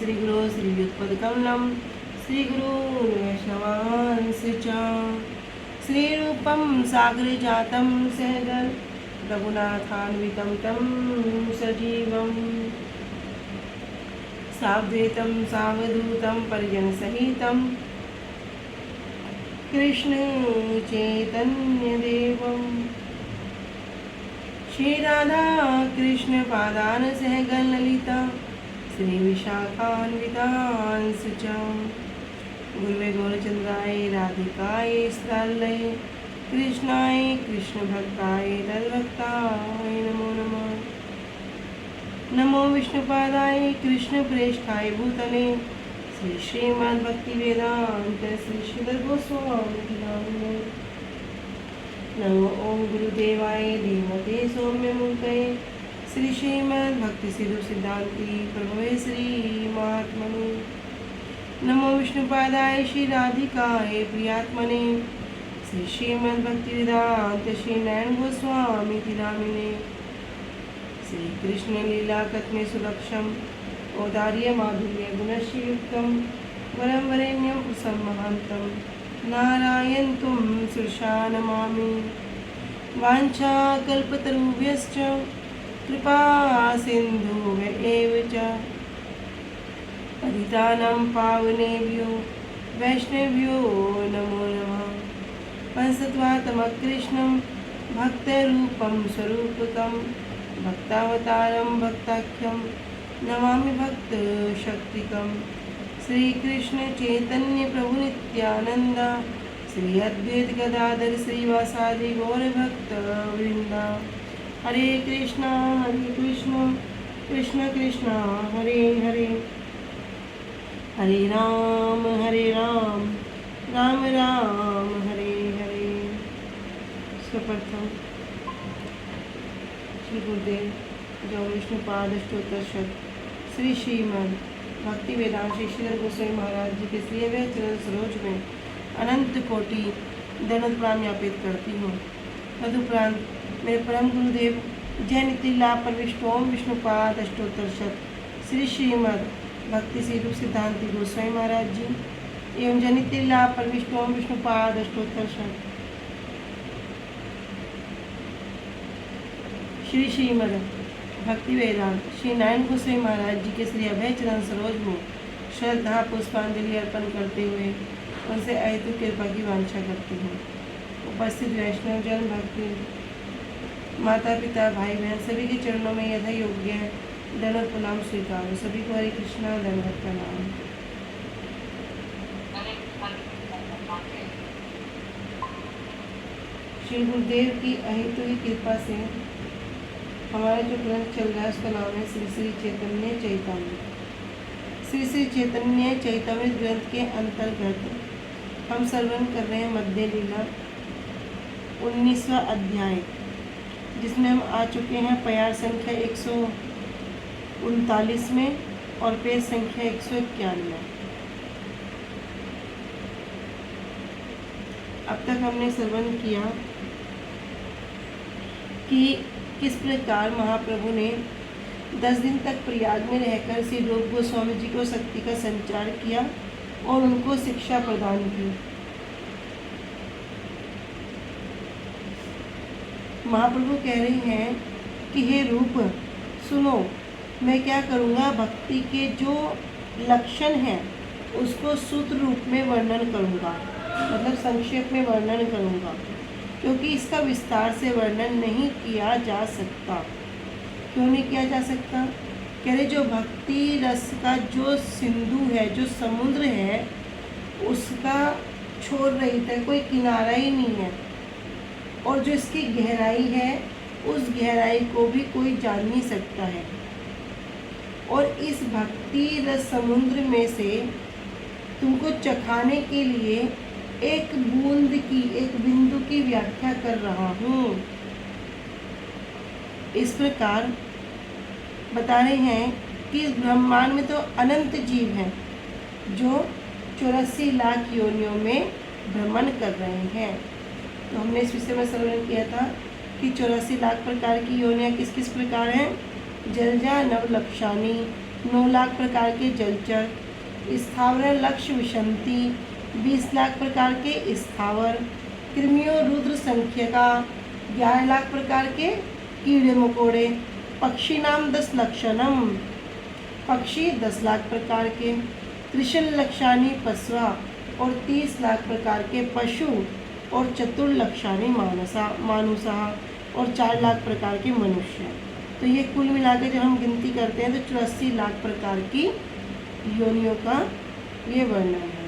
श्री गुरु श्रीयुतपदकमलं श्री गुरु वैष्णवांश्च श्री रूपं सागरजातं सहगल रघुनाथान्वितं तं सजीवं सावधूतं सावधूतं परिजनसहितं कृष्ण चैतन्यदेवं श्री राधा कृष्ण पादान सहगल ललिता श्री विशाखान्वितांश्च गुरुवे गौरचंद्राय राधिकाय स्थालय कृष्णाय कृष्ण भक्ताय तद्भक्ताय नमो नमः। नमो विष्णुपादाय कृष्ण प्रेष्ठाय भूतले श्री श्रीमद् भक्ति वेदांत श्री श्रीधर गोस्वामी नामिने। नमो ओम गुरुदेवाय धीमते सौम्यमूर्तये श्री श्रीमद् भक्ति सिद्धि सिद्धांति प्रभवे श्री महात्मने। नमो विष्णुपादाय श्री राधिकाय प्रियात्मने श्री श्रीमद् भक्ति वेदांत श्री नयन गोस्वामी नामिने। श्री कृष्ण लीला कथने सुलक्षम औदार्य माधुर्य गुणश्रीयुक्तं वरं वरेण्यं पुरुषं महान्तं नारायण तुम सुरशा नमामि। वाञ्छाकल्पतरुभ्यश्च कृपा सिन्धुभ्य च पतितानां पावनेभ्यो वैष्णवेभ्यो नमो नमः। पंचतत्त्वात्मकृष्णं भक्तरूपं स्वरूपकं भक्तावतारं भक्ताख्यं नमामि भक्तशक्तिकं। श्री कृष्ण चैतन्य प्रभु नित्यानंद श्री अद्वैत गदाधर श्रीवासादि गौर भक्त वृंदा। हरे कृष्ण कृष्ण कृष्ण हरे हरे हरे राम राम राम हरे हरे। सर्वप्रथम श्री गुरुदेव जो विष्णुपाद अष्टोत्तर शत श्री श्रीमद् भक्ति वेदांत श्री श्रीधर गोस्वामी महाराज जी के श्री अभय चरण सरोज में अनंत कोटि दंड प्रणाम ज्ञापित करती हूँ। तदुपरांत मेरे परम गुरुदेव जय नित्य लाभ परविष्ट ओम विष्णुपाद अष्टोत्तर शत श्री श्रीमद् भक्ति सिद्धि सिद्धांति गोस्वामी महाराज जी एवं जय नित्य लाभ परविष्ट ओम विष्णुपाद अष्टोत्तर शत श्री श्रीमद् भक्ति वेदांत श्री नारायण गोस्वामी महाराज जी के श्री अभय चरण सरोज में श्रद्धा पुष्पांजलि अर्पण करते हुए उनसे अहेतुक कृपा की वांछा करती हूँ। उपस्थित वैष्णव जन भक्ति माता पिता भाई बहन सभी के चरणों में यथा योग्य दंड प्रणाम स्वीकार। सभी को हरे कृष्णा दंडवत प्रणाम। श्री गुरुदेव की अहेतुक कृपा से हमारा जो ग्रंथ चल रहा है उसका नाम है श्री श्री चैतन्य चैतन्य। श्री श्री चैतन्य चैतन्य ग्रंथ के अंतर्गत हम श्रवण कर रहे हैं मध्य लीला 19वां अध्याय, जिसमें हम आ चुके हैं प्यार संख्या 139 में और पेज संख्या 191। अब तक हमने श्रवण किया कि किस प्रकार महाप्रभु ने 10 दिन तक प्रयाग में रहकर श्री रूप गोस्वामी जी को शक्ति का संचार किया और उनको शिक्षा प्रदान की। महाप्रभु कह रहे हैं कि हे रूप सुनो, मैं क्या करूँगा, भक्ति के जो लक्षण हैं उसको सूत्र रूप में वर्णन करूँगा, मतलब संक्षेप में वर्णन करूँगा, क्योंकि इसका विस्तार से वर्णन नहीं किया जा सकता। क्यों नहीं किया जा सकता? कह रहे जो भक्ति रस का जो सिंधु है, जो समुद्र है, उसका छोर रहित है, कोई किनारा ही नहीं है, और जो इसकी गहराई है उस गहराई को भी कोई जान नहीं सकता है। और इस भक्ति रस समुद्र में से तुमको चखाने के लिए एक बूंद की, एक बिंदु की व्याख्या कर रहा हूँ। इस प्रकार बता रहे हैं कि इस ब्रह्मांड में तो अनंत जीव हैं जो 84 लाख योनियों में भ्रमण कर रहे हैं। तो हमने इस विषय में श्रवण किया था कि 84 लाख प्रकार की योनियाँ किस किस प्रकार हैं। जलजा नवलक्षानी 9 लाख प्रकार के जलचर, स्थावर लक्ष्य विशंति 20 लाख प्रकार के स्थावर, कृमियों रुद्र संख्या का 11 लाख प्रकार के कीड़े मकोड़े, पक्षी नाम 10 लक्षणम पक्षी 10 लाख प्रकार के, त्रिशल लक्षाणी पशवा और 30 लाख प्रकार के पशु, और चतुर्लक्षाणी मानुषा और 4 लाख प्रकार के मनुष्य। तो ये कुल मिलाकर जब हम गिनती करते हैं तो 84 लाख प्रकार की योनियों का ये वर्णन है।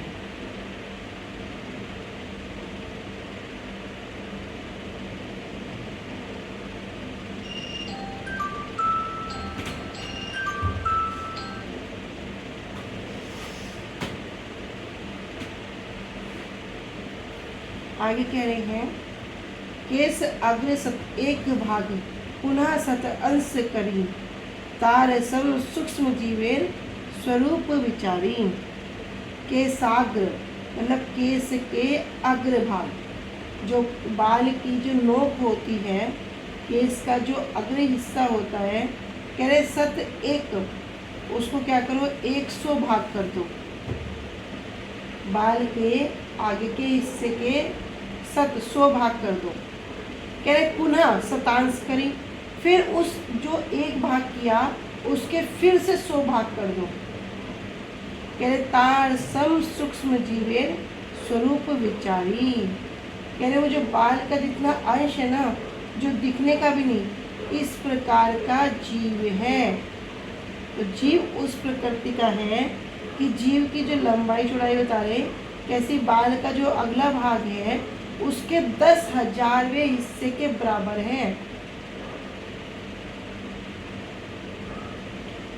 आगे कह रहे हैं केस अग्र सत एक भाग पुनः सत अंश करी तार सम सूक्ष्म जीवेर स्वरूप विचारी। केसाग्र मतलब केस के अग्र भाग, जो बाल की जो नोक होती है, केस का जो अग्र हिस्सा होता है, कह रहे सत एक, उसको क्या करो 100 भाग कर दो। बाल के आगे के हिस्से के 100 भाग कर दो। कह रहे पुनः शतांश करी, फिर उस जो एक भाग किया उसके फिर से 100 भाग कर दो। कह रहे तार सम सूक्ष्म जीवेर स्वरूप विचारी। कह रहे वो जो बाल का जितना अंश है ना, जो दिखने का भी नहीं, इस प्रकार का जीव है। तो जीव उस प्रकृति का है कि जीव की जो लंबाई चौड़ाई बता रहे, कैसी बाल का जो अगला भाग है उसके 10,000वें हिस्से के बराबर है।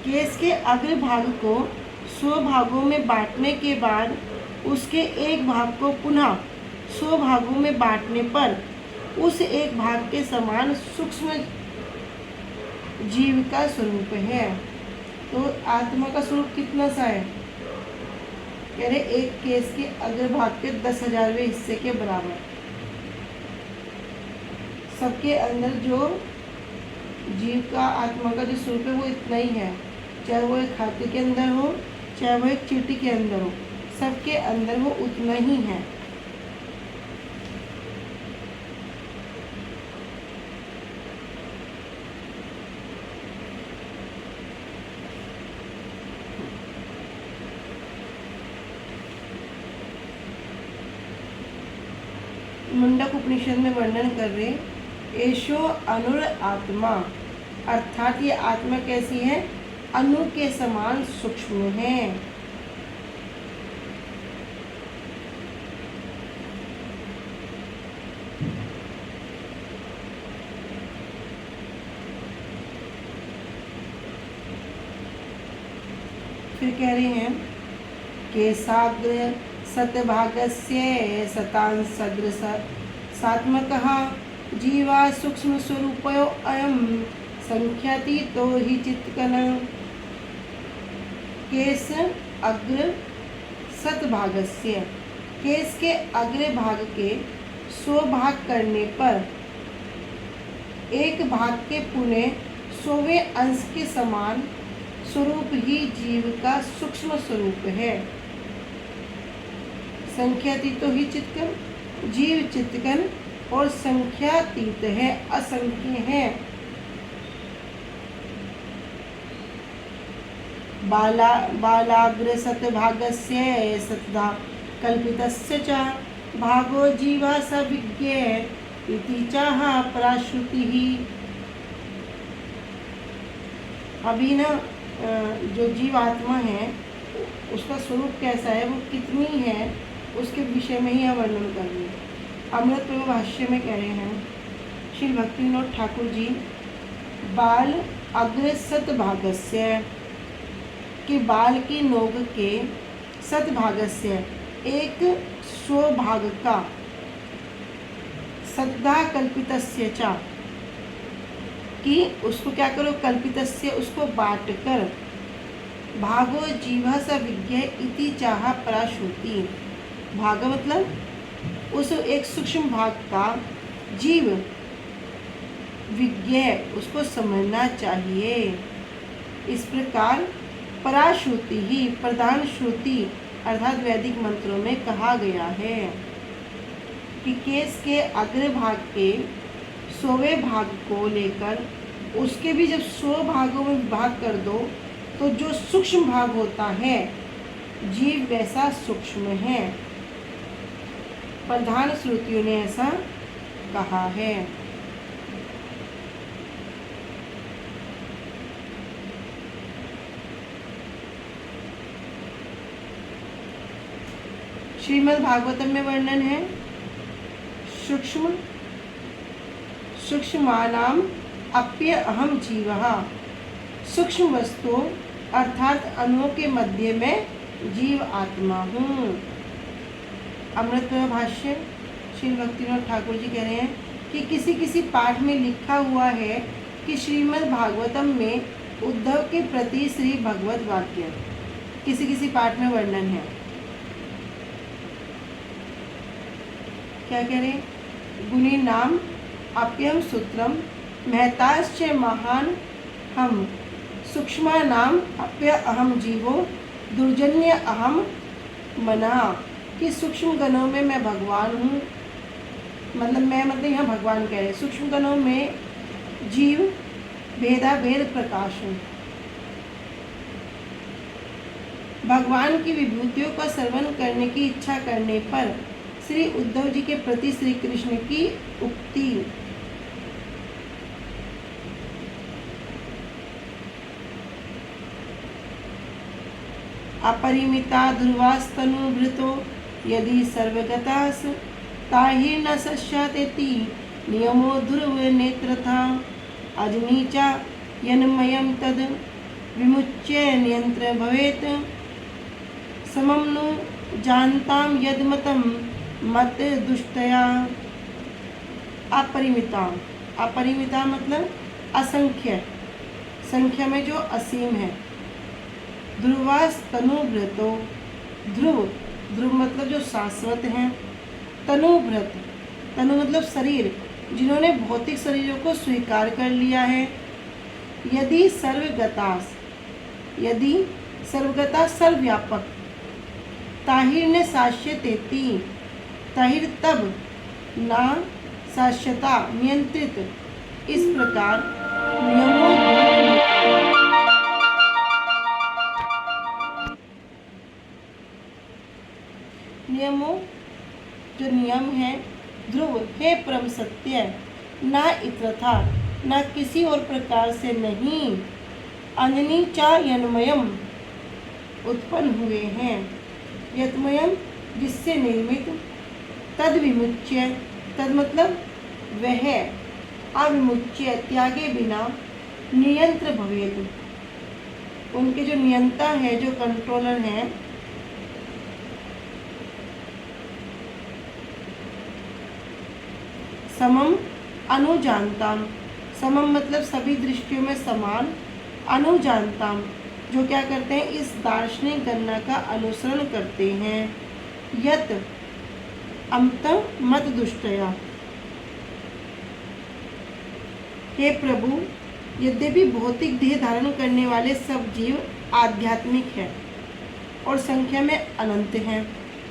केस के अग्र भाग को 100 भागों में बांटने के बाद उसके एक भाग को पुनः 100 भागों में बांटने पर उस एक भाग के समान सूक्ष्म जीव का स्वरूप है। तो आत्मा का स्वरूप कितना सा है? कह रहे एक केस के अग्र भाग के 10,000वें हिस्से के बराबर। सबके अंदर जो जीव का आत्मा का जो स्वरूप है वो इतना ही है, चाहे वो एक हाथी के अंदर हो, चाहे वो एक चींटी के अंदर हो, सबके अंदर वो उतना ही है। मुंडक उपनिषद में वर्णन कर रहे एशो अनुर आत्मा, अर्थात ये आत्मा कैसी है? अणु के समान सूक्ष्म है। फिर कह रहे हैं केसाग्र सतभागस्य शतांशग्र सात्मकः जीवा सूक्ष्म स्वरूपयो अयम संख्याति तो ही चित्कन। केस अग्र सतभागस्य, केस के अग्र भाग के 100 भाग करने पर एक भाग के पुनः 100वें अंश के समान स्वरूप ही जीव का सूक्ष्म स्वरूप है। संख्यातीत तो ही चित्कन, जीव चित्कन और संख्यातीत है, असंख्य है। बालाग्र सतभागस्य सतधा कल्पितस्य च भागो जीवा सविज्ञ इति चाह पराश्रुतिः। अभी ना जो जीवात्मा है उसका स्वरूप कैसा है, वो कितनी है, उसके विषय में ही हम वर्णन कर रहे हैं। अमृत प्रभु भाष्य में कह रहे हैं श्री भक्ति विनोद ठाकुर जी, बाल अग्र सतभागस्य कि बाल की नोक के सतभागस्य एक 100 भाग का सद्धा कल्पितस्य चा कि उसको क्या करो कल्पितस्य उसको बांट कर भागो जीवा स विज्ञ इति चाह पराश्रुति। भाग मतलब उस एक सूक्ष्म भाग का जीव विज्ञ उसको समझना चाहिए। इस प्रकार पराश्रुति ही प्रधान श्रुति अर्थात वैदिक मंत्रों में कहा गया है कि केस के अग्रभाग के 100वें भाग को लेकर उसके भी जब 100 भागों में विभाग कर दो तो जो सूक्ष्म भाग होता है जीव वैसा सूक्ष्म है। प्रधान श्रुतियों ने ऐसा कहा है। श्रीमद् भागवतम में वर्णन है सूक्ष्म सूक्ष्मानाम अप्य अहम जीवः, सूक्ष्म वस्तु अर्थात अणुओं के मध्य में जीव आत्मा हूँ। अमृत भाष्य श्री भक्तिविनोद ठाकुर जी कह रहे हैं कि किसी किसी पाठ में लिखा हुआ है कि श्रीमद् भागवतम में उद्धव के प्रति श्री भगवत वाक्य, किसी किसी पाठ में वर्णन है। क्या कह रहे? गुणी नाम अप्यम सूत्रम महताश्च महान हम सूक्ष्मा नाम अप्य अहम जीवो दुर्जन्य अहम मना, कि सूक्ष्म गणों में मैं भगवान हूँ, मतलब यहाँ भगवान कह रहे सूक्ष्म गणों में जीव भेदाभेद प्रकाश हूँ। भगवान की विभूतियों का श्रवण करने की इच्छा करने पर श्री उद्धव जी के प्रति श्री कृष्ण की उक्ति अपरिमिता ध्रुवास्तनुभृतो यदि सर्वगतास ताहि न सश्यातेति नियमो ध्रुव नेत्रथा अजनीचा यन्मयं तद विमुच्य नियंत्र भवेत समं नु जानताम यद्मतं मत दुष्टया। अपरिमिता, अपरिमिता मतलब असंख्य, संख्या में जो असीम है। ध्रुवास तनुभृतो, ध्रुव, ध्रुव मतलब जो शाश्वत हैं। तनुभृत, तनु मतलब शरीर, जिन्होंने भौतिक शरीरों को स्वीकार कर लिया है। यदि सर्वगतास, यदि सर्वगता सर्वव्यापक, ताहिर ने साक्ष्य तेती, ताहिर तब ना साक्ष्यता नियंत्रित, इस प्रकार नियमों जो नियम है ध्रुव हे परम सत्य, ना इतरथा ना किसी और प्रकार से नहीं, अन्यनी चा यन्मयम उत्पन्न हुए हैं। यत्मयम जिससे निर्मित, तद विमुच्य, तद मतलब वह, अविमुच्य त्यागे बिना, नियंत्र भवेत उनके जो नियंता है, जो कंट्रोलर हैं, समम अनुजानताम, समम मतलब सभी दृष्टियों में समान, अनुजानताम जो क्या करते हैं, इस दार्शनिक गणना का अनुसरण करते हैं। यत अमतम मत दुष्टया, हे प्रभु यद्यपि भौतिक देह धारण करने वाले सब जीव आध्यात्मिक है और संख्या में अनंत हैं।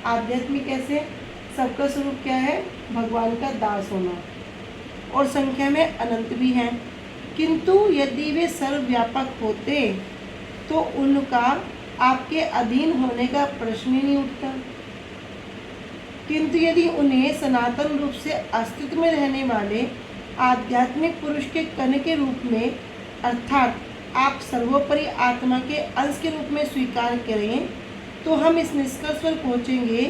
आध्यात्मिक कैसे? सबका स्वरूप क्या है? भगवान का दास होना, और संख्या में अनंत भी हैं। किंतु यदि वे सर्वव्यापक होते तो उनका आपके अधीन होने का प्रश्न ही नहीं उठता। किंतु यदि उन्हें सनातन रूप से अस्तित्व में रहने वाले आध्यात्मिक पुरुष के कण के रूप में, अर्थात आप सर्वोपरि आत्मा के अंश के रूप में स्वीकार करें, तो हम इस निष्कर्ष पर पहुँचेंगे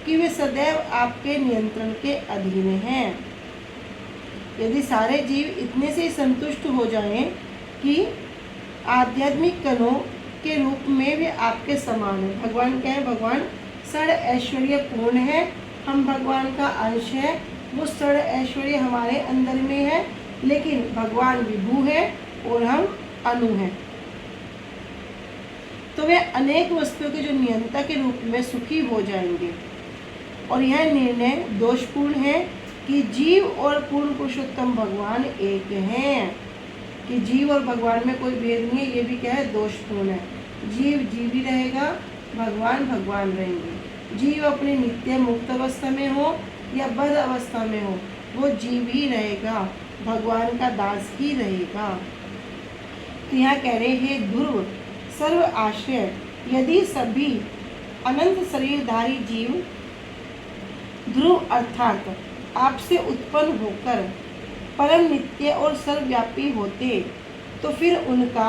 कि वे सदैव आपके नियंत्रण के अधीन हैं। यदि सारे जीव इतने से संतुष्ट हो जाएं कि आध्यात्मिक कणों के रूप में भी आपके समान है। भगवान क्या है? भगवान षड ऐश्वर्य पूर्ण है, हम भगवान का अंश है, वो षड ऐश्वर्य हमारे अंदर में है, लेकिन भगवान विभू है और हम अनु हैं। तो वे अनेक वस्तुओं के जो नियंता के रूप में सुखी हो जाएंगे। और यह निर्णय दोषपूर्ण है कि जीव और पूर्ण पुरुषोत्तम भगवान एक हैं, कि जीव और भगवान में कोई भेद नहीं है, ये भी क्या है? दोषपूर्ण है। जीव जीव ही रहेगा, भगवान भगवान रहेंगे। जीव अपनी नित्य मुक्त अवस्था में हो या बद्ध अवस्था में हो, वो जीव ही रहेगा, भगवान का दास ही रहेगा। तो यहाँ कह रहे हैं ध्रुव सर्व आश्रय, यदि सभी अनंत शरीरधारी जीव ध्रुव अर्थात आपसे उत्पन्न होकर परम नित्य और सर्वव्यापी होते, तो फिर उनका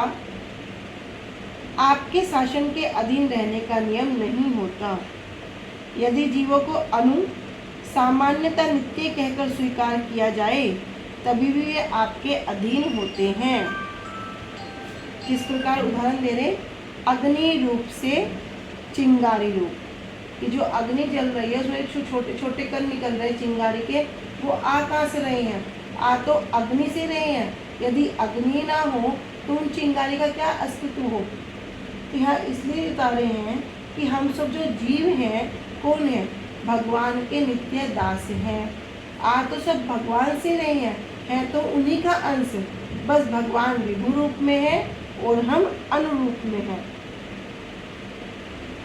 आपके शासन के अधीन रहने का नियम नहीं होता। यदि जीवों को अनु सामान्यता नित्य कहकर स्वीकार किया जाए, तभी भी वे आपके अधीन होते हैं। किस प्रकार उदाहरण दे रहे, अग्नि रूप से चिंगारी रूप, कि जो अग्नि जल रही है उसमें जो छोटे छोटे कण निकल रहे चिंगारी के, वो आ कहाँ से रहे हैं? आ तो अग्नि से रहे हैं। यदि अग्नि ना हो तो उन चिंगारी का क्या अस्तित्व हो? तो यहाँ इसलिए बता रहे हैं कि हम सब जो जीव हैं कौन है? भगवान के नित्य दास हैं। आ तो सब भगवान से रहे हैं तो उन्हीं का अंश, बस भगवान विभु रूप में है और हम अनुरूप में हैं।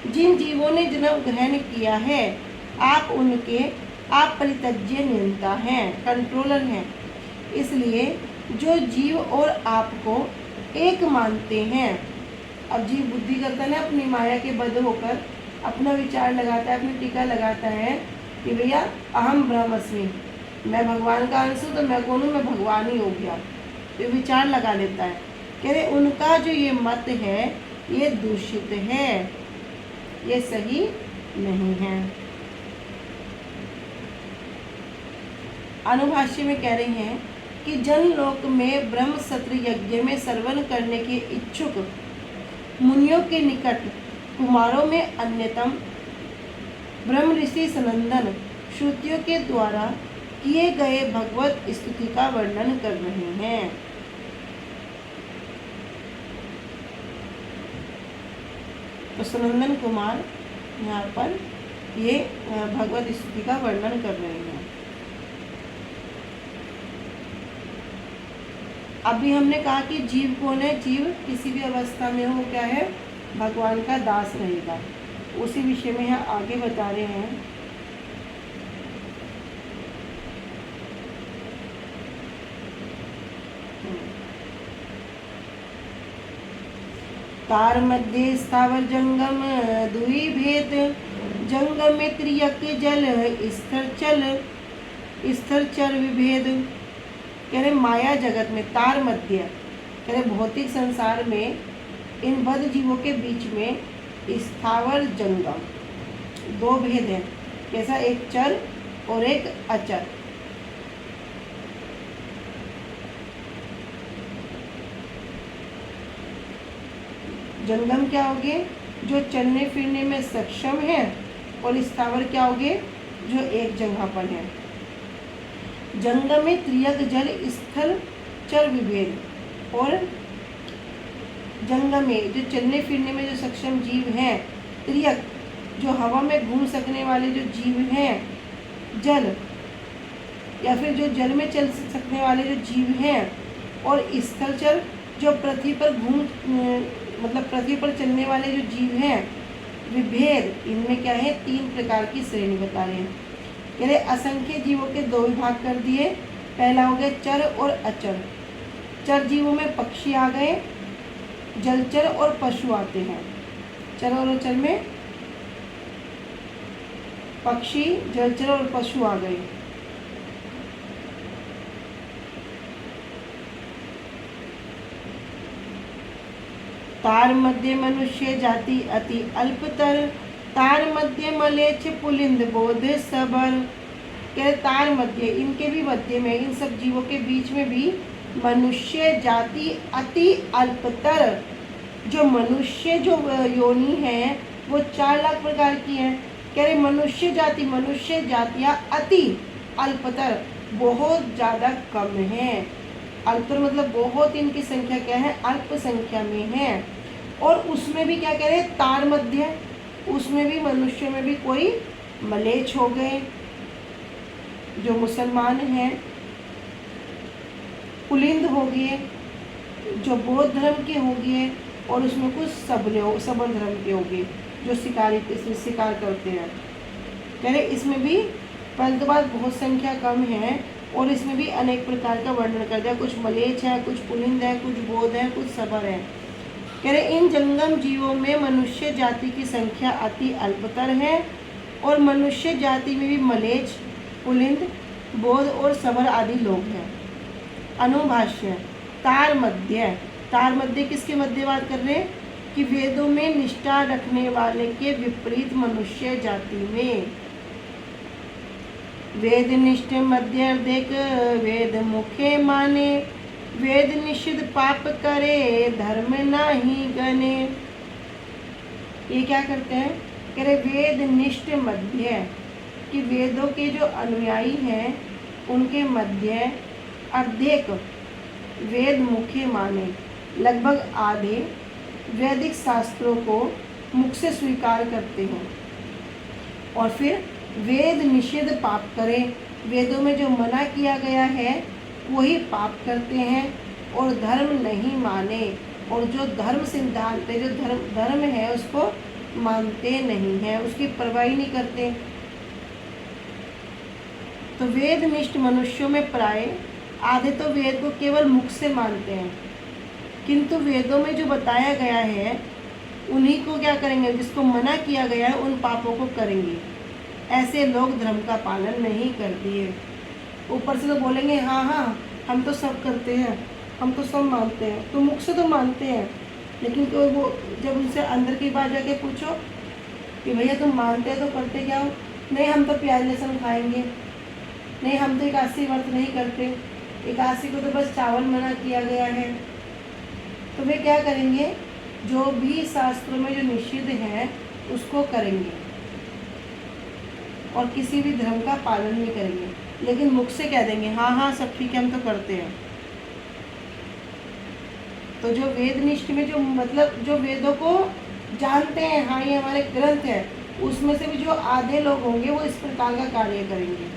जिन जीवों ने जन्म ग्रहण किया है, आप परितज्य नियंता हैं, कंट्रोलर हैं। इसलिए जो जीव और आपको एक मानते हैं, अब जीव बुद्धि करता है ना, अपनी माया के बद्ध होकर अपना विचार लगाता है, अपनी टीका लगाता है कि भैया अहम ब्रह्मस्मि, मैं भगवान का अंश हूँ, तो मैं कौन हूँ? मैं भगवान ही हो गया। तो विचार लगा लेता है। कह रहे उनका जो ये मत है ये दूषित है, ये सही नहीं है। अनुभाष्य में कह रहे हैं कि जनलोक में ब्रह्म सत्र यज्ञ में श्रवण करने के इच्छुक मुनियों के निकट कुमारों में अन्यतम ब्रह्म ऋषि सनंदन श्रुतियों के द्वारा किए गए भगवत स्तुति का वर्णन कर रहे हैं। तो सनंदन कुमार यहाँ पर ये भगवत स्तुति का वर्णन कर रहे हैं। अभी हमने कहा कि जीव कौन है? जीव किसी भी अवस्था में हो क्या है? भगवान का दास रहेगा। उसी विषय में यहाँ आगे बता रहे हैं। तार मध्य स्थावर जंगम दुई भेद, जंगम में त्रियक जल स्थिर चर विभेद। कह रहे माया जगत में तार मध्य, कह रहे भौतिक संसार में इन बद्ध जीवों के बीच में स्थावर जंगम दो भेद हैं। कैसा? एक चर और एक अचर। जंगम क्या होगे? जो चलने फिरने में सक्षम है, और स्थावर क्या होगे? जो एक जगह पर है। जंगम में त्रियक जल स्थल चर विभेद, और जंगम में जो चलने फिरने में जो सक्षम जीव हैं, त्रियक जो हवा में घूम सकने वाले जो जीव हैं, जल या फिर जो जल में चल सकने वाले जो जीव हैं, और स्थलचर जो पृथ्वी पर मतलब पृथ्वी पर चलने वाले जो जीव हैं। विभेद इनमें क्या है? तीन प्रकार की श्रेणी बता रहे हैं। कह रहे असंख्य जीवों के दो विभाग कर दिए। पहला हो गया चर और अचर। चर जीवों में पक्षी आ गए, जलचर और पशु आते हैं। चर और अचर में पक्षी, जलचर और पशु आ गए। तार मध्य मनुष्य जाति अति अल्पतर, तार मध्य मलेच्छ पुलिंद बोध सबर। कह तार मध्य, इनके भी मध्य में, इन सब जीवों के बीच में भी मनुष्य जाति अति अल्पतर। जो मनुष्य जो योनि है वो 4 लाख प्रकार की है। कह रहे मनुष्य जातियाँ अति अल्पतर, बहुत ज़्यादा कम है। अल्पर मतलब बहुत, इनकी संख्या क्या है? अल्प संख्या में है। और उसमें भी क्या कह रहे हैं? तार मध्य, उसमें भी मनुष्य में भी कोई मलेच्छ हो गए जो मुसलमान हैं, पुलिंद हो गए जो बौद्ध धर्म के हो गए, और उसमें कुछ सबल धर्म के होंगे जो शिकार करते हैं। कह रहे इसमें भी पहले तो बात बहुत संख्या कम है और इसमें भी अनेक प्रकार का वर्णन कर दिया। कुछ मलेच्छ है, कुछ पुलिंद है, कुछ बोध है, कुछ सबर है। कह रहे इन जंगम जीवों में मनुष्य जाति की संख्या अति अल्पतर है और मनुष्य जाति में भी मलेच्छ, पुलिंद, बोध और सबर आदि लोग हैं। अनुभाष्य तार मध्य किसके मध्य बात कर रहे हैं कि वेदों में निष्ठा रखने वाले के विपरीत मनुष्य जाति में वेद निष्ठ मध्य देख वेद मुखे माने वेद निषिद्ध पाप करे धर्म नाही गने। ये क्या करते हैं? कह रहे वेद निष्ठ मध्य कि वेदों के जो अनुयायी हैं उनके मध्य अर्धेक वेद मुखे माने लगभग आधे वैदिक शास्त्रों को मुख से स्वीकार करते हैं और फिर वेद निषिद्ध पाप करें, वेदों में जो मना किया गया है वही पाप करते हैं और धर्म नहीं माने और जो धर्म सिद्धांत है, जो धर्म है उसको मानते नहीं हैं, उसकी परवाह नहीं करते। तो वेद निष्ठ मनुष्यों में प्राय आधे तो वेद को केवल मुख से मानते हैं, किंतु वेदों में जो बताया गया है उन्हीं को क्या करेंगे, जिसको मना किया गया है उन पापों को करेंगे। ऐसे लोग धर्म का पालन नहीं करते हैं। ऊपर से तो बोलेंगे हाँ हाँ हम तो सब करते हैं, हम तो सब मानते हैं, तो मुख से तो मानते हैं, लेकिन तो वो जब उनसे अंदर की बात जाके पूछो कि भैया तुम मानते हैं तो करते क्या हो? नहीं हम तो प्याज लहसुन खाएंगे, नहीं हम तो एकादशी व्रत नहीं करते, एकादशी को तो बस चावल मना किया गया है। तो वे क्या करेंगे? जो भी शास्त्रों में जो निषिद्ध है उसको करेंगे और किसी भी धर्म का पालन नहीं करेंगे, लेकिन मुख से कह देंगे हाँ हाँ सब ठीक है हम तो करते हैं। तो जो वेदनिष्ठ में जो मतलब जो वेदों को जानते हैं, हाँ ये हमारे ग्रंथ है, उसमें से भी जो आधे लोग होंगे वो इस प्रकार का कार्य करेंगे।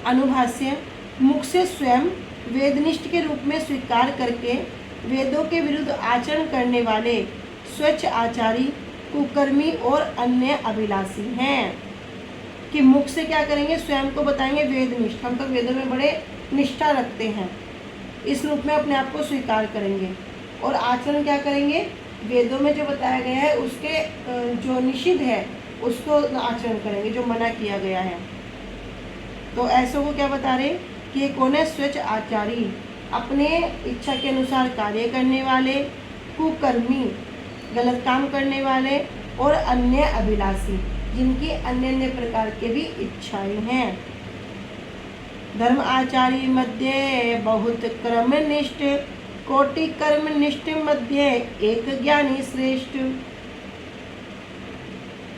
अनुभाष्य मुख से स्वयं वेदनिष्ठ के रूप में स्वीकार करके वेदों के विरुद्ध आचरण करने वाले स्वच्छ आचारी, कुकर्मी और अन्य अभिलाषी हैं। कि मुख से क्या करेंगे? स्वयं को बताएंगे वेदनिष्ठ, हम तो वेदों में बड़े निष्ठा रखते हैं, इस रूप में अपने आप को स्वीकार करेंगे। और आचरण क्या करेंगे? वेदों में जो बताया गया है उसके जो निषिद्ध है उसको आचरण करेंगे, जो मना किया गया है। तो ऐसों को क्या बता रहे कि ये कौन है? स्वच्छ आचारी, अपने इच्छा के अनुसार कार्य करने वाले, कुकर्मी, गलत काम करने वाले, और अन्य अभिलाषी, जिनकी अन्य अन्य प्रकार के भी इच्छाएं हैं। धर्म आचार्य मध्य बहुत कर्मनिष्ठ, कोटि कर्मनिष्ठ मध्य एक ज्ञानी श्रेष्ठ।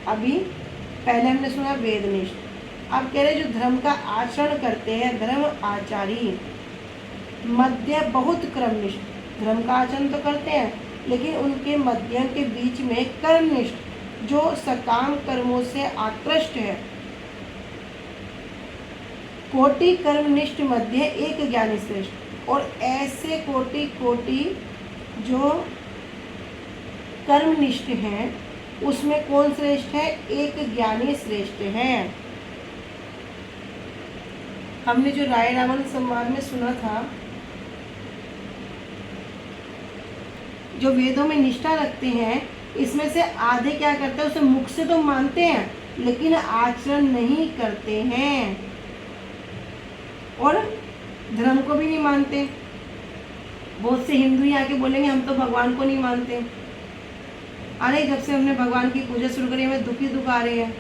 अभी पहले हमने सुना वेदनिष्ठ, अब कह रहे जो धर्म का आचरण करते हैं धर्म आचारी मध्य बहुत कर्मनिष्ठ, धर्म का आचरण तो करते हैं लेकिन उनके मध्यम के बीच में कर्मनिष्ठ, जो सकाम कर्मों से आकृष्ट है। कोटि कर्मनिष्ठ मध्य एक ज्ञानी श्रेष्ठ, और ऐसे कोटि कोटि जो कर्मनिष्ठ हैं उसमें कौन श्रेष्ठ है? एक ज्ञानी श्रेष्ठ है। हमने जो राय रावण संवाद में सुना था, जो वेदों में निष्ठा रखते हैं इसमें से आधे क्या करते हैं? उसे मुख से तो मानते हैं लेकिन आचरण नहीं करते हैं और धर्म को भी नहीं मानते। बहुत से हिंदू यहाँ के बोलेंगे हम तो भगवान को नहीं मानते। अरे जब से हमने भगवान की पूजा शुरू करी हमें दुख ही दुख आ रहे हैं,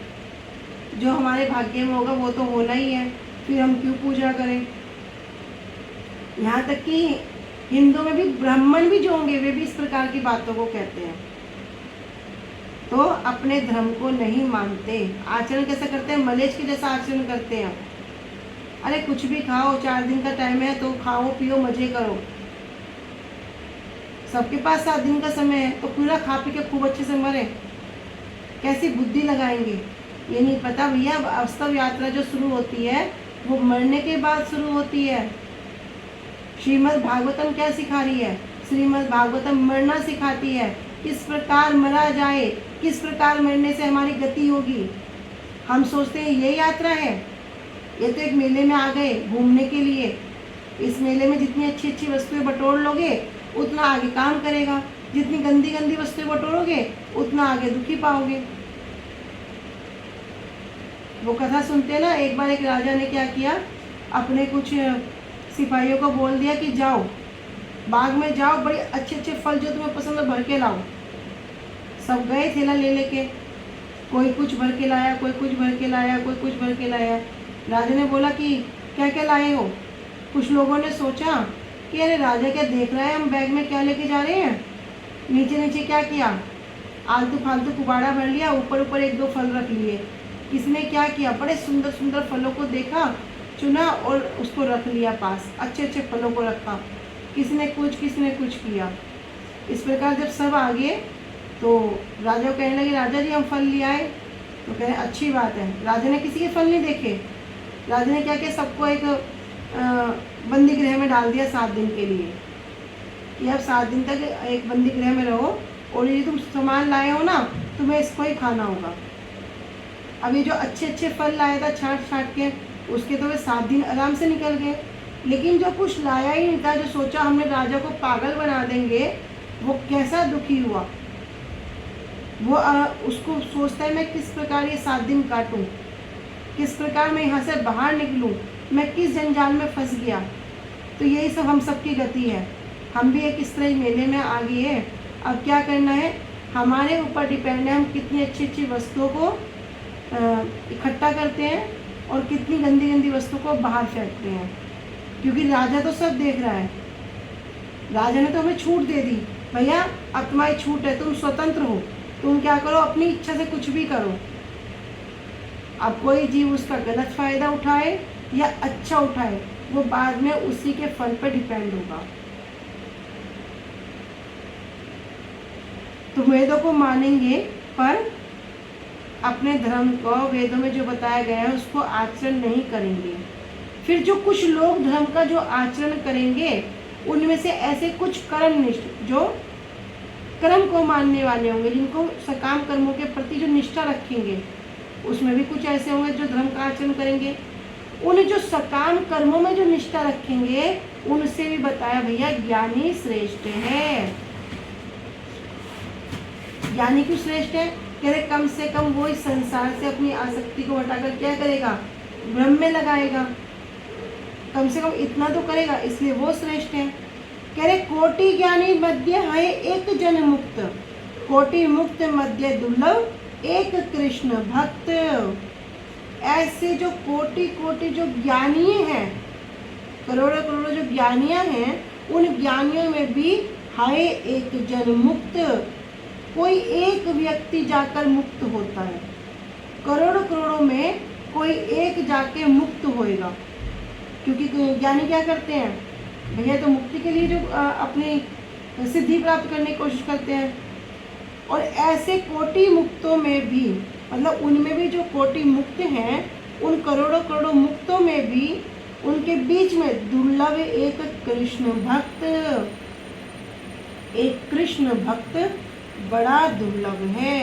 जो हमारे भाग्य में होगा वो तो होना ही है, फिर हम क्यों पूजा करें। यहाँ तक कि हिंदू में भी ब्राह्मण भी जो होंगे वे भी इस प्रकार की बातों को कहते हैं। तो अपने धर्म को नहीं मानते, आचरण कैसे करते हैं? मलेच्छ के जैसा आचरण करते हैं। अरे कुछ भी खाओ, 4 दिन का टाइम है तो खाओ पियो मजे करो, सबके पास 7 दिन का समय है तो पूरा खा पी के खूब अच्छे से मरे। कैसी बुद्धि लगाएंगे? ये नहीं पता भैया वास्तव यात्रा जो शुरू होती है वो मरने के बाद शुरू होती है। श्रीमद् भागवतम क्या सिखा रही है? श्रीमद् भागवतम मरना सिखाती है, किस प्रकार मरा जाए, किस प्रकार मरने से हमारी गति होगी। हम सोचते हैं ये यात्रा है, ये तो एक मेले में आ गए घूमने के लिए, इस मेले में जितनी अच्छी अच्छी वस्तुएं बटोर लोगे उतना आगे काम करेगा, जितनी गंदी गंदी वस्तुएं बटोरोगे उतना आगे दुखी पाओगे। वो कथा सुनते हैं ना, एक बार एक राजा ने क्या किया, अपने कुछ सिपाहियों को बोल दिया कि जाओ बाग में जाओ, बड़े अच्छे अच्छे फल जो तुम्हें पसंद है भर के लाओ। सब गए थैला ले लेके, कोई कुछ भर के लाया, कोई कुछ भर के लाया, कोई कुछ भर के लाया। राजा ने बोला कि क्या क्या लाए हो? कुछ लोगों ने सोचा कि अरे राजा क्या देख रहा है हम बैग में क्या लेके जा रहे हैं। नीचे नीचे क्या किया, आलतू फालतू कुबाड़ा भर लिया, ऊपर ऊपर एक दो फल रख लिए। किसी ने क्या किया, बड़े सुंदर सुंदर फलों को देखा, चुना और उसको रख लिया पास, अच्छे अच्छे फलों को रखा। किसी ने कुछ किया। इस प्रकार जब सब आ गए तो राजा को कहने लगे, राजा जी हम फल ले आए। तो कह रहे अच्छी बात है। राजा ने किसी के फल नहीं देखे। राजा ने क्या किया, सबको एक बंदी गृह में डाल दिया 7 दिन के लिए, कि अब 7 दिन तक एक बंदी गृह में रहो और ये तुम सामान लाए हो ना, तुम्हें इसको ही खाना होगा। अब ये जो अच्छे अच्छे फल लाया था छाँट छाँट के, उसके तो वे 7 दिन आराम से निकल गए। लेकिन जो कुछ लाया ही नहीं था, जो सोचा हमने राजा को पागल बना देंगे, वो कैसा दुखी हुआ। वो उसको सोचता है मैं किस प्रकार ये 7 दिन काटूं, किस प्रकार मैं यहाँ से बाहर निकलूं, मैं किस जंजाल में फंस गया। तो यही सब हम सबकी गति है। हम भी एक इस तरह मेले में आ गए हैं। अब क्या करना है, हमारे ऊपर डिपेंड है हम कितनी अच्छी अच्छी वस्तुओं को इकट्ठा करते हैं और कितनी गंदी गंदी वस्तुओं को बाहर फेंकते हैं। क्योंकि राजा तो सब देख रहा है। राजा ने तो हमें छूट दे दी, भैया अब तुम्हारी छूट है, तुम स्वतंत्र हो, तुम क्या करो अपनी इच्छा से कुछ भी करो। अब कोई जीव उसका गलत फायदा उठाए या अच्छा उठाए, वो बाद में उसी के फल पर डिपेंड होगा। तो वेदों को मानेंगे पर अपने धर्म को वेदों में जो बताया गया है उसको आचरण नहीं करेंगे। फिर जो कुछ लोग धर्म का जो आचरण करेंगे उनमें से ऐसे कुछ कर्मनिष्ठ जो कर्म को मानने वाले होंगे, जिनको सकाम कर्मों के प्रति जो निष्ठा रखेंगे, उसमें भी कुछ ऐसे होंगे जो धर्म का आचरण करेंगे। उन जो सकाम कर्मों में जो निष्ठा रखेंगे उनसे भी बताया भैया ज्ञानी श्रेष्ठ है। ज्ञानी क्यों श्रेष्ठ है? कह रहे कम से कम वो इस संसार से अपनी आसक्ति को हटाकर क्या करेगा, ब्रह्म में लगाएगा। कम से कम इतना तो करेगा, इसलिए वो श्रेष्ठ है। कह रहे कोटि ज्ञानी मध्य है एक जन मुक्त, कोटि मुक्त मध्य दुर्लभ एक कृष्ण भक्त। ऐसे जो कोटि कोटि जो ज्ञानी हैं, करोड़ों करोड़ों जो ज्ञानियां हैं, उन ज्ञानियों में भी है एक जन मुक्त। कोई एक व्यक्ति जाकर मुक्त होता है, करोड़ों करोड़ों में कोई एक जाके मुक्त होएगा। क्योंकि ज्ञानी क्या करते हैं भैया, तो मुक्ति के लिए जो अपनी सिद्धि प्राप्त करने की कोशिश करते हैं। और ऐसे कोटि मुक्तों में भी, मतलब उनमें भी जो कोटि मुक्त हैं, उन करोड़ों करोड़ों मुक्तों में भी उनके बीच में दुर्लभ एक कृष्ण भक्त, एक कृष्ण भक्त बड़ा दुर्लभ है।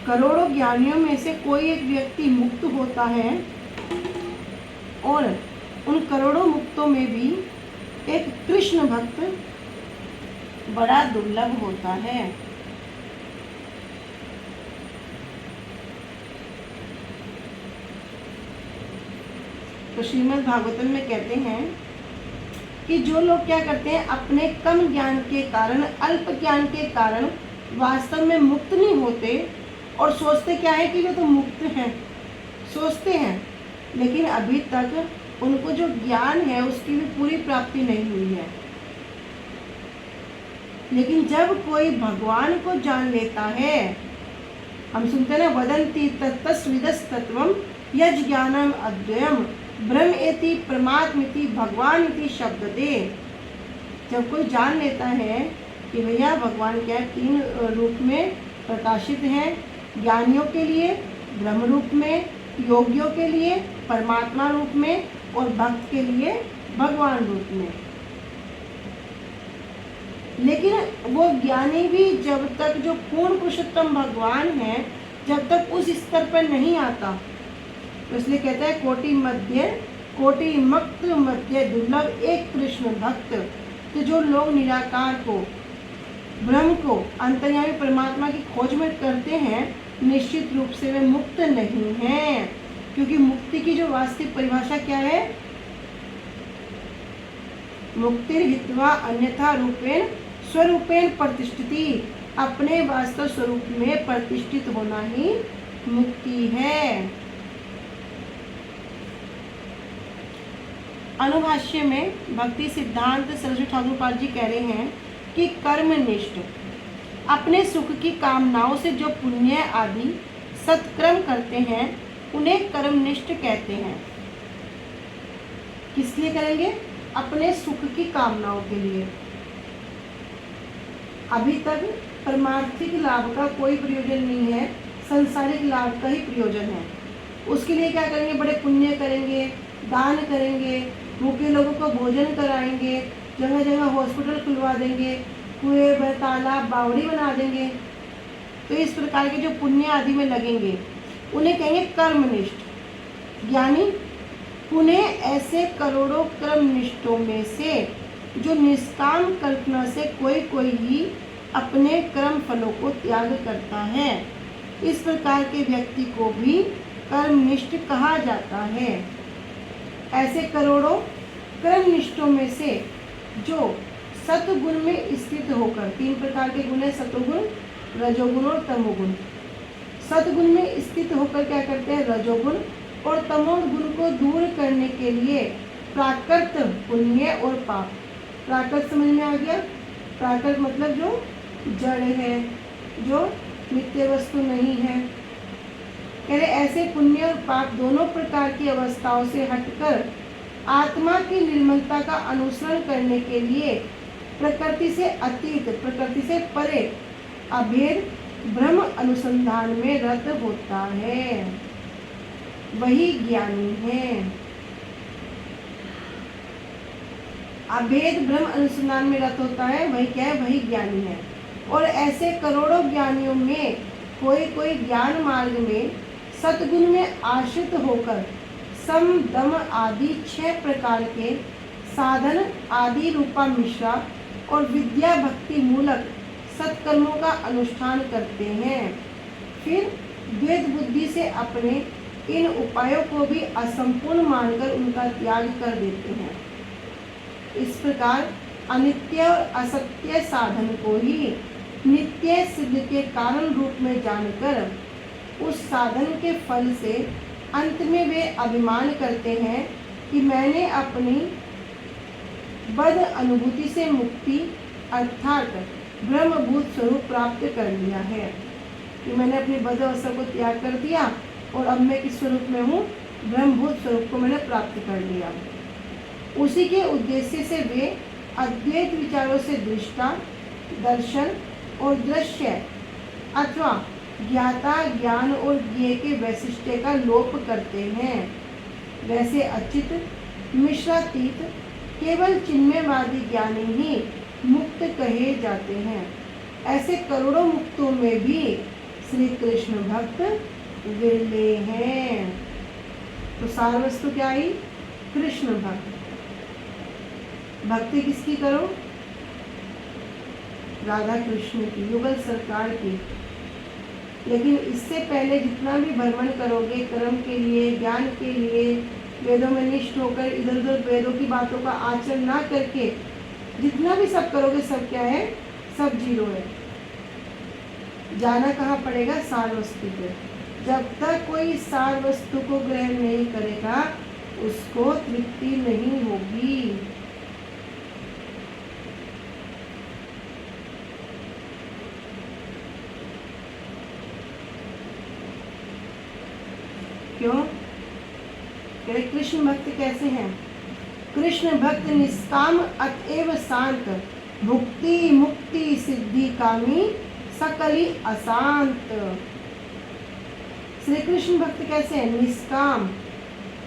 करोड़ों ज्ञानियों में से कोई एक व्यक्ति मुक्त होता है और उन करोड़ों मुक्तों में भी एक कृष्ण भक्त बड़ा दुर्लभ होता है। तो श्रीमद् भागवतम में कहते हैं कि जो लोग क्या करते हैं, अपने कम ज्ञान के कारण, अल्प ज्ञान के कारण वास्तव में मुक्त नहीं होते और सोचते क्या है कि वे तो मुक्त हैं, सोचते हैं, लेकिन अभी तक उनको जो ज्ञान है उसकी भी पूरी प्राप्ति नहीं हुई है। लेकिन जब कोई भगवान को जान लेता है, हम सुनते हैं ना, वदन्ति तत्तस्विदस् तत्वम यज् ज्ञानम अद्वयम ब्रह्म एति परमात्मेति भगवान इति शब्दते। जब कोई जान लेता है कि भैया भगवान क्या 3 रूप में प्रकाशित हैं, ज्ञानियों के लिए ब्रह्म रूप में योगियों के लिए परमात्मा रूप में और भक्त के लिए भगवान रूप में। लेकिन वो ज्ञानी भी जब तक जो पूर्ण पुरुषोत्तम भगवान है, जब तक उस स्तर पर नहीं आता, तो इसलिए कहता है कोटि मक्त मध्य दुर्लभ एक कृष्ण भक्त। तो जो लोग निराकार को, ब्रह्म को, अंतर्यामी परमात्मा की खोज में करते हैं, निश्चित रूप से वे मुक्त नहीं हैं। क्योंकि मुक्ति की जो वास्तविक परिभाषा क्या है? मुक्ति हित्वा अन्यथा रूपेण स्वरूपेण प्रतिष्ठिति। अपने वास्तव स्वरूप में प्रतिष्ठित होना ही मुक्ति है। अनुभाष्य में भक्ति सिद्धांत सरस्वती ठाकुर जी कह रहे हैं कि कर्मनिष्ठ अपने सुख की कामनाओं से जो पुण्य आदि सत्कर्म करते हैं उन्हें कर्मनिष्ठ कहते हैं। किस लिए करेंगे? अपने सुख की कामनाओं के लिए। अभी तक परमार्थिक लाभ का कोई प्रयोजन नहीं है, संसारिक लाभ का ही प्रयोजन है। उसके लिए क्या करेंगे? बड़े पुण्य करेंगे, दान करेंगे, भूखे लोगों को भोजन कराएंगे, जगह जगह हॉस्पिटल खुलवा देंगे, कुएं, तालाब, बावड़ी बना देंगे। तो इस प्रकार के जो पुण्य आदि में लगेंगे उन्हें कहेंगे कर्मनिष्ठ ज्ञानी। पुनः ऐसे करोड़ों कर्मनिष्ठों में से जो निष्काम कल्पना से कोई ही अपने कर्म फलों को त्याग करता है, इस प्रकार के व्यक्ति को भी कर्मनिष्ठ कहा जाता है। ऐसे करोड़ों कर्मनिष्ठों में से जो सतगुण में स्थित होकर, 3 प्रकार के गुण है, सतोगुण, रजोगुण और तमोगुण। सतगुण में स्थित होकर क्या करते हैं? रजोगुण और तमोगुण को दूर करने के लिए प्राकृत पुण्य और पाप। प्राकृत समझ में आ गया? प्राकृत मतलब जो जड़ है, जो नित्य वस्तु नहीं है। कह रहे ऐसे पुण्य और पाप दोनों प्रकार की अवस्थाओं से हटकर आत्मा की निर्मलता का अनुसरण करने के लिए प्रकृति से अतीत, प्रकृति से परे अभेद ब्रह्म अनुसंधान में रत होता है, वही ज्ञानी है। अभेद ब्रह्म अनुसंधान में रत होता है, वही क्या है? वही ज्ञानी है। और ऐसे करोड़ों ज्ञानियों में कोई ज्ञान मार्ग में सतगुण में आश्रित होकर सम, दम आदि 6 प्रकार के साधन आदि रूपा मिश्रा और विद्या भक्ति मूलक सत्कर्मों का अनुष्ठान करते हैं। फिर द्वैत बुद्धि से अपने इन उपायों को भी असंपूर्ण मानकर उनका त्याग कर देते हैं। इस प्रकार अनित्य और असत्य साधन को ही नित्य सिद्ध के कारण रूप में जानकर उस साधन के फल से अंत में वे अभिमान करते हैं कि मैंने अपनी बद्ध अनुभूति से मुक्ति अर्थात ब्रह्मभूत स्वरूप प्राप्त कर लिया है, कि मैंने अपनी बद्ध अवस्था को त्याग कर दिया और अब मैं किस स्वरूप में हूँ? ब्रह्मभूत स्वरूप को मैंने प्राप्त कर लिया। उसी के उद्देश्य से वे अद्वैत विचारों से दृष्टा, दर्शन और दृश्य अथवा ज्ञाता, ज्ञान और ज्ञेय के वैशिष्ट्य का लोप करते हैं। वैसे अचित, मिश्रातीत, केवल चिन्मयवादी ज्ञानी ही मुक्त कहे जाते हैं। ऐसे करोड़ों मुक्तों में भी श्री कृष्ण भक्त विरले हैं। तो सार वस्तु क्या आई? कृष्ण भक्त। भक्ति किसकी करो? राधा कृष्ण की, युगल सरकार की। लेकिन इससे पहले जितना भी भ्रमण करोगे कर्म के लिए, ज्ञान के लिए, वेदों में निष्ठ होकर इधर उधर वेदों की बातों का आचरण ना करके जितना भी सब करोगे, सब क्या है? सब जीरो है। जाना कहाँ पड़ेगा? सार वस्तु पे। जब तक कोई सार वस्तु को ग्रहण नहीं करेगा उसको तृप्ति नहीं होगी। क्यों? कृष्ण भक्त कैसे हैं? कृष्ण भक्त निष्काम अतएव शांत, भुक्ति मुक्ति सिद्धि कामी सकली अशांत। श्री कृष्ण भक्त कैसे हैं? निष्काम,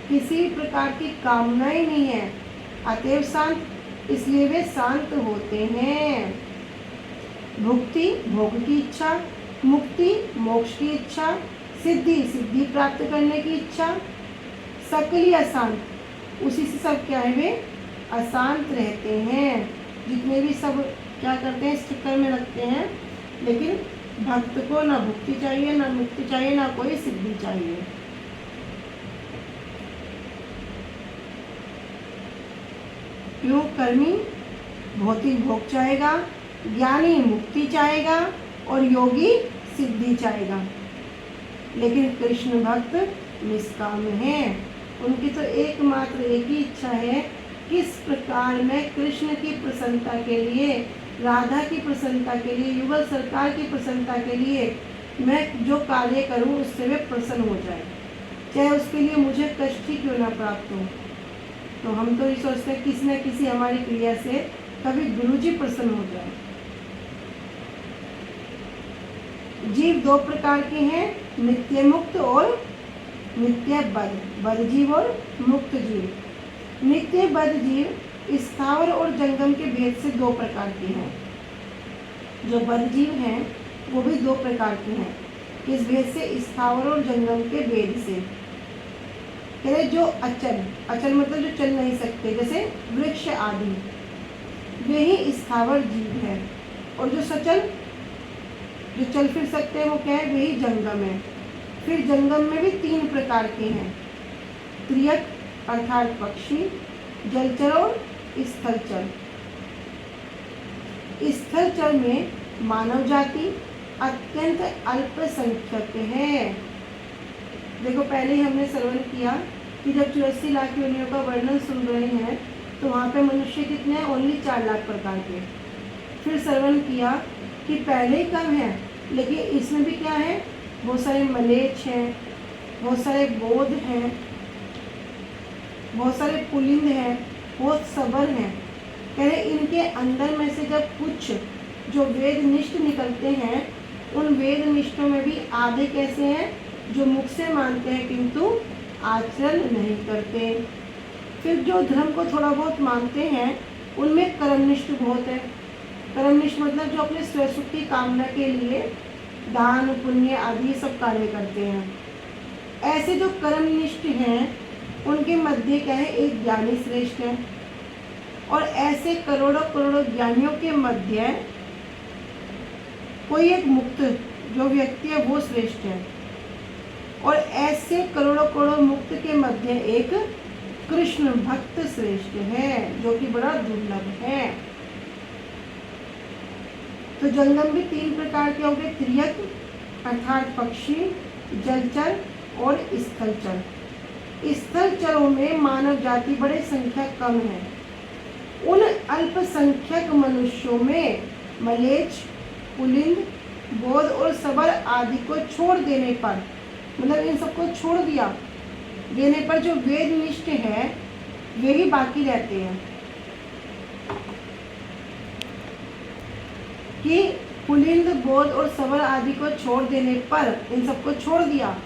किसी प्रकार की कामनाएं नहीं है, अतएव शांत, इसलिए वे शांत होते हैं। भुक्ति भोग की इच्छा, मुक्ति मोक्ष की इच्छा, सिद्धि सिद्धि प्राप्त करने की इच्छा, सकली अशांत, उसी से सब क्या है? वे अशांत रहते हैं। जितने भी सब क्या करते हैं? इस चक्कर में रखते हैं। लेकिन भक्त को ना भुक्ति चाहिए, ना मुक्ति चाहिए, ना कोई सिद्धि चाहिए। क्यों? कर्मी भौतिक भोग चाहेगा, ज्ञानी मुक्ति चाहेगा और योगी सिद्धि चाहेगा। लेकिन कृष्ण भक्त निष्काम हैं। उनकी तो एकमात्र एक ही इच्छा है, किस प्रकार मैं कृष्ण की प्रसन्नता के लिए, राधा की प्रसन्नता के लिए, युगल सरकार की प्रसन्नता के लिए मैं जो कार्य करूं उससे वे प्रसन्न हो जाए, चाहे उसके लिए मुझे कष्ट ही क्यों ना प्राप्त हो। तो हम तो ये सोचते हैं किसी न किसी हमारी क्रिया से कभी गुरुजी प्रसन्न हो जाए। जीव दो प्रकार के हैं, नित्य मुक्त और नित्य बद्ध, बद्ध जीव और मुक्त जीव। नित्य बद्ध जीव स्थावर और जंगम के भेद से दो प्रकार के हैं। जो बद्ध जीव हैं वो भी दो प्रकार के हैं। किस भेद से? स्थावर और जंगम के भेद से। कह रहे जो अचल, अचल मतलब जो चल नहीं सकते, जैसे वृक्ष आदि, वे ही स्थावर जीव है। और जो सचल, जो चल फिर सकते हैं, वो क्या है? वे ही जंगम है। फिर जंगम में भी तीन प्रकार के हैं, त्रियक अर्थात पक्षी, जलचर और स्थलचर। स्थलचर में मानव जाति अत्यंत अल्पसंख्यक है। देखो पहले ही हमने श्रवण किया कि जब 84 लाख योनियों का वर्णन सुन रहे हैं तो वहाँ पे मनुष्य कितने हैं? ओनली 4 लाख प्रकार के। फिर श्रवण किया कि पहले ही कम है, लेकिन इसमें भी क्या है? बहुत सारे मलेच्छ हैं, बहुत सारे बोध हैं, बहुत सारे पुलिंद हैं, बहुत सबर हैं। कह रहे इनके अंदर में से जब कुछ जो वेद निष्ठ निकलते हैं, उन वेद निष्ठों में भी आधे कैसे हैं? जो मुख से मानते हैं किंतु आचरण नहीं करते। फिर जो धर्म को थोड़ा बहुत मानते हैं उनमें कर्मनिष्ठ बहुत है। कर्मनिष्ठ मतलब जो अपने स्वसुख की कामना के लिए दान पुण्य आदि सब कार्य करते हैं। ऐसे जो कर्मनिष्ठ हैं उनके मध्य क्या है? एक ज्ञानी श्रेष्ठ है। और ऐसे करोड़ों करोड़ों ज्ञानियों के मध्य कोई एक मुक्त जो व्यक्ति है वो श्रेष्ठ है। और ऐसे करोड़ों करोड़ों मुक्त के मध्य एक कृष्ण भक्त श्रेष्ठ है, जो कि बड़ा दुर्लभ है। तो जंगम भी तीन प्रकार के हो गए, त्रियक अर्थात पक्षी, जलचर और स्थलचर। स्थलचरों में मानव जाति बड़े संख्या कम है। उन अल्पसंख्यक मनुष्यों में मलेच्छ, पुलिंद, बोध और सबर आदि को छोड़ देने पर, मतलब इन सबको छोड़ दिया देने पर जो वेद निष्ठ है वे ही बाकी रहते हैं। कि पुलिंद, बोध और सबर आदि को छोड़ देने पर, इन सबको छोड़ दिया,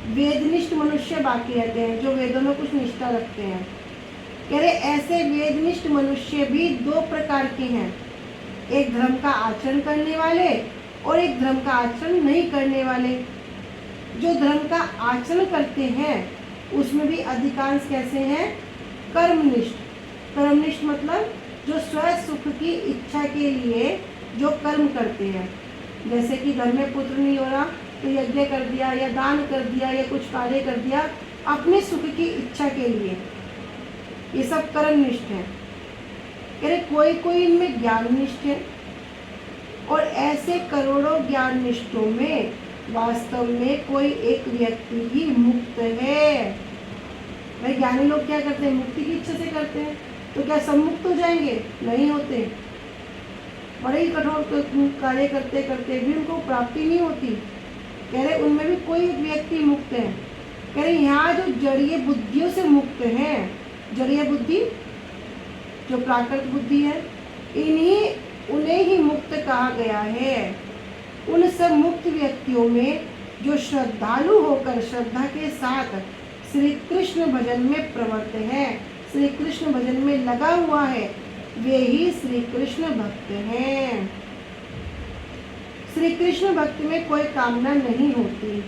वेदनिष्ठ मनुष्य बाकी रहते हैं जो वेदों में कुछ निष्ठा रखते हैं। कह रहे ऐसे वेदनिष्ठ मनुष्य भी दो प्रकार के हैं, एक धर्म का आचरण करने वाले और एक धर्म का आचरण नहीं करने वाले। जो धर्म का आचरण करते हैं उसमें भी अधिकांश कैसे हैं? कर्मनिष्ठ। कर्मनिष्ठ मतलब जो स्व सुख की इच्छा के लिए जो कर्म करते हैं, जैसे कि घर में पुत्र नहीं हो रहा तो यज्ञ कर दिया या दान कर दिया या कुछ कार्य कर दिया अपने सुख की इच्छा के लिए, ये सब कर्मनिष्ठ है। कह रहे कोई कोई इनमें ज्ञाननिष्ठ है और ऐसे करोड़ों ज्ञाननिष्ठों में वास्तव में कोई एक व्यक्ति ही मुक्त है। भाई ज्ञानी लोग क्या करते हैं? मुक्ति की इच्छा से करते हैं। तो क्या सब मुक्त हो जाएंगे? नहीं होते। बड़े ही कठोर कार्य करते करते भी उनको प्राप्ति नहीं होती। कह रहे उनमें भी कोई एक व्यक्ति मुक्त है। कह रहे यहाँ जो जड़ीय बुद्धियों से मुक्त हैं, जड़ीय बुद्धि जो प्राकृत बुद्धि है, उन्हें ही मुक्त कहा गया है। उन सब मुक्त व्यक्तियों में जो श्रद्धालु होकर श्रद्धा के साथ श्री कृष्ण भजन में प्रवृत्त है, श्री कृष्ण भजन में लगा हुआ है, वे ही श्री कृष्ण भक्त हैं। श्री कृष्ण भक्ति में कोई कामना नहीं होती।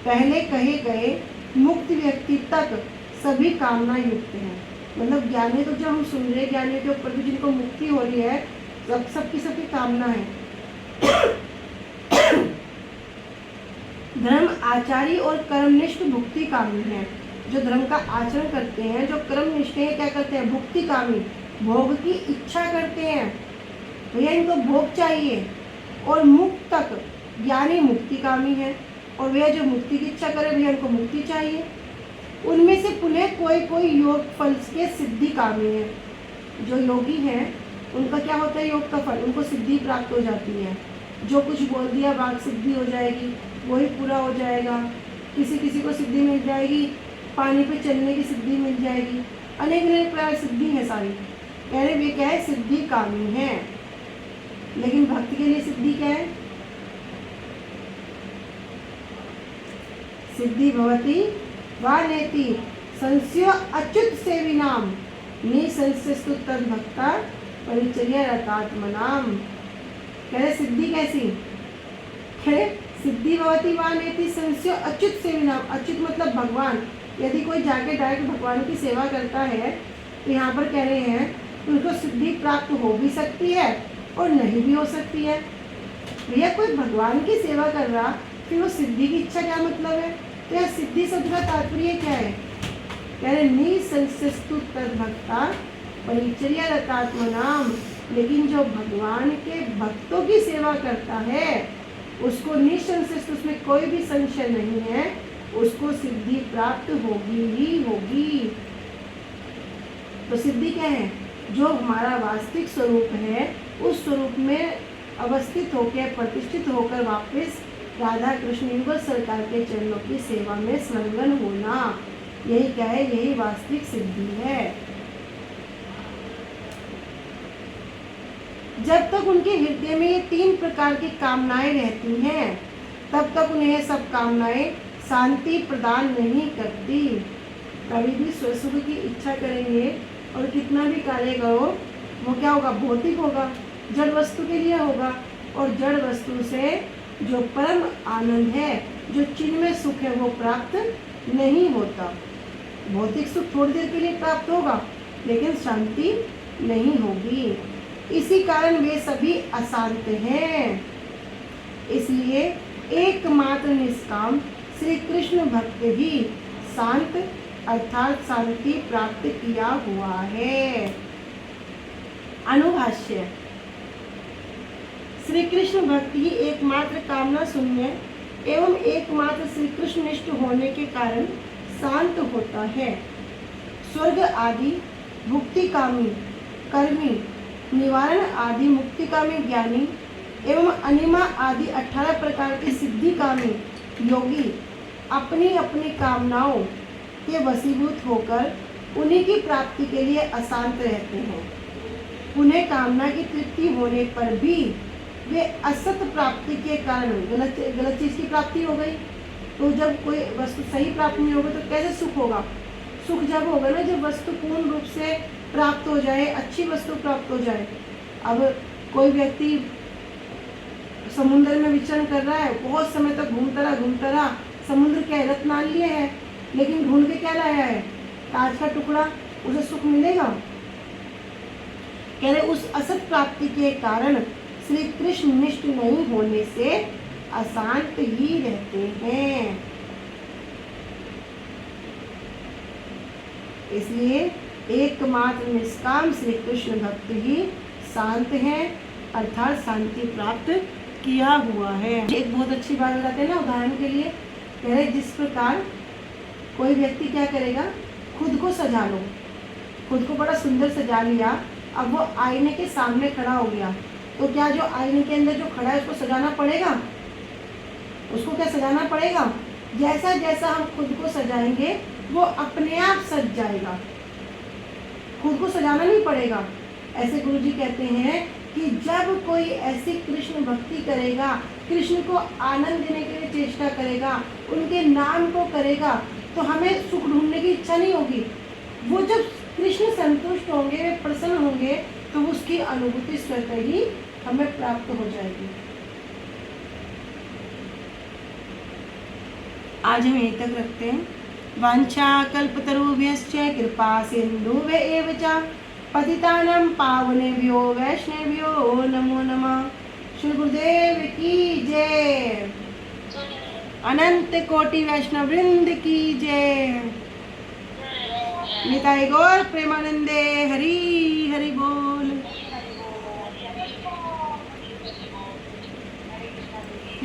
पहले कहे गए मुक्त व्यक्ति तक सभी कामना युक्त हैं। मतलब ज्ञानी तो जब हम सुन रहे हैं, ज्ञानी के ऊपर भी जिनको मुक्ति हो रही है, सबकी कामना है। धर्म आचारी और कर्मनिष्ठ भुक्ति कामी है। जो धर्म का आचरण करते हैं, जो कर्मनिष्ठ हैं, क्या करते हैं? भुक्ति कामी, भोग की इच्छा करते हैं, भैया इनको भोग चाहिए। और मुक्त तक ज्ञानी मुक्ति कामी है, और वे जो मुक्ति की इच्छा करे भैया उनको मुक्ति चाहिए। उनमें से पुनः कोई योग फल के सिद्धि कामी है। जो योगी हैं उनका क्या होता है? योग का फल, उनको सिद्धि प्राप्त हो जाती है। जो कुछ बोल दिया बात सिद्धि हो जाएगी, वही पूरा हो जाएगा। किसी को सिद्धि मिल जाएगी, पानी पे चलने की सिद्धि मिल जाएगी, अनेक अनेक प्रकार सिद्धि है सारी। कह रहे वे क्या है? सिद्धि कामी है। लेकिन भक्त के लिए सिद्धि क्या है? सिद्धि भवति वा नेति संशय अच्युत सेविनाम निसंशयस्तु तद भक्ता परिचर्या रतात्मनाम। कह रहे सिद्धि कैसी? कह रहे सिद्धि भवति वा नेति संशय अच्युत सेविनाम। अच्युत मतलब भगवान। यदि कोई जाके डायरेक्ट भगवान की सेवा करता है तो यहाँ पर कह रहे हैं उनको सिद्धि प्राप्त हो भी सकती है और नहीं भी हो सकती है। भैया कोई भगवान की सेवा कर रहा, फिर वो सिद्धि की इच्छा क्या मतलब है? तो यह सिद्धि शब्द का तात्पर्य क्या है? कह रहे निसंशयस्तु तद्भक्ता परिचर्या रतात्मनाम। लेकिन जो भगवान के भक्तों की सेवा करता है उसको निसंशय, उसमें कोई भी संशय नहीं है, उसको सिद्धि प्राप्त होगी ही होगी। तो सिद्धि क्या है? जो हमारा वास्तविक स्वरूप है उस स्वरूप में अवस्थित होकर, प्रतिष्ठित होकर वापस राधा कृष्ण युगल सरकार के चरणों की सेवा में संलग्न होना, यही क्या है? यही वास्तविक सिद्धि है। जब तक उनके हृदय में ये 3 प्रकार की कामनाएं रहती हैं तब तक उन्हें सब कामनाएं शांति प्रदान नहीं करती। कभी भी सुख की इच्छा करेंगे और कितना भी कार्य करो वो क्या होगा? भौतिक होगा, जड़ वस्तु के लिए होगा। और जड़ वस्तु से जो परम आनंद है, जो चिन्मय सुख है, वो प्राप्त नहीं होता। भौतिक सुख थोड़ी देर के लिए प्राप्त होगा लेकिन शांति नहीं होगी। इसी कारण वे सभी अशांत हैं। इसलिए एकमात्र निष्काम श्री कृष्ण भक्त ही शांत अर्थात शांति प्राप्त किया हुआ है। अनुभाष्य। श्री कृष्ण भक्ति ही एकमात्र कामना शून्य एवं एकमात्र श्री कृष्ण निष्ठ होने के कारण शांत होता है। स्वर्ग आदि भुक्तिकामी कर्मी, निवारण आदि मुक्तिकामी ज्ञानी एवं अनिमा आदि 18 प्रकार के सिद्धिकामी योगी अपनी अपनी कामनाओं के वशीभूत होकर उन्हीं की प्राप्ति के लिए अशांत रहते हैं। उन्हें कामना की तृप्ति होने पर भी वे असत प्राप्ति के कारण गलत चीज़ की प्राप्ति हो गई। तो जब कोई वस्तु सही प्राप्त नहीं होगा तो कैसे सुख होगा? सुख जब होगा ना जब वस्तु पूर्ण रूप से प्राप्त हो जाए, अच्छी वस्तु प्राप्त हो जाए। अब कोई व्यक्ति समुद्र में विचरण कर रहा है, बहुत समय तक घूमता रहा, समुद्र के रत्नाल्य है लेकिन ढूंढ के क्या लाया है? कांच का टुकड़ा। उसे सुख मिलेगा? कह रहे उस असत प्राप्ति के कारण श्री कृष्ण निष्ठ नहीं होने से अशांत ही रहते हैं। इसलिए एकमात्र निष्काम श्री कृष्ण भक्त ही शांत है अर्थात शांति प्राप्त किया हुआ है। एक बहुत अच्छी बात बताते हैं ना, उदाहरण के लिए कह रहे जिस प्रकार कोई व्यक्ति क्या करेगा? खुद को सजा लो, खुद को बड़ा सुंदर सजा लिया, अब वो आईने के सामने खड़ा हो गया तो क्या जो आईने के अंदर जो खड़ा है उसको सजाना पड़ेगा? उसको क्या सजाना पड़ेगा? जैसा जैसा हम खुद को सजाएंगे वो अपने आप सज जाएगा, खुद को सजाना नहीं पड़ेगा। ऐसे गुरुजी कहते हैं कि जब कोई ऐसी कृष्ण भक्ति करेगा, कृष्ण को आनंद देने के लिए चेष्टा करेगा, उनके नाम को करेगा, तो हमें सुख ढूंढने की इच्छा नहीं होगी। वो जब कृष्ण संतुष्ट होंगे, प्रसन्न होंगे, तो उसकी अनुभूति स्वतः ही हमें प्राप्त हो जाएगी। आज हम यहीं तक रखते हैं। वांछा कल्पतरुभ्यश्च कृपा सिन्धुभ्येव च पतितानां पावनेभ्यो वैष्णवेभ्यो नमो नमः। श्री गुरुदेव की जय। अनंत कोटि वैष्णव वृंद की जय। निताई गौर प्रेमानंदे। हरि हरि बोल।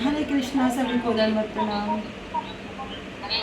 हरे कृष्णा। सभी को दंडवत प्रणाम।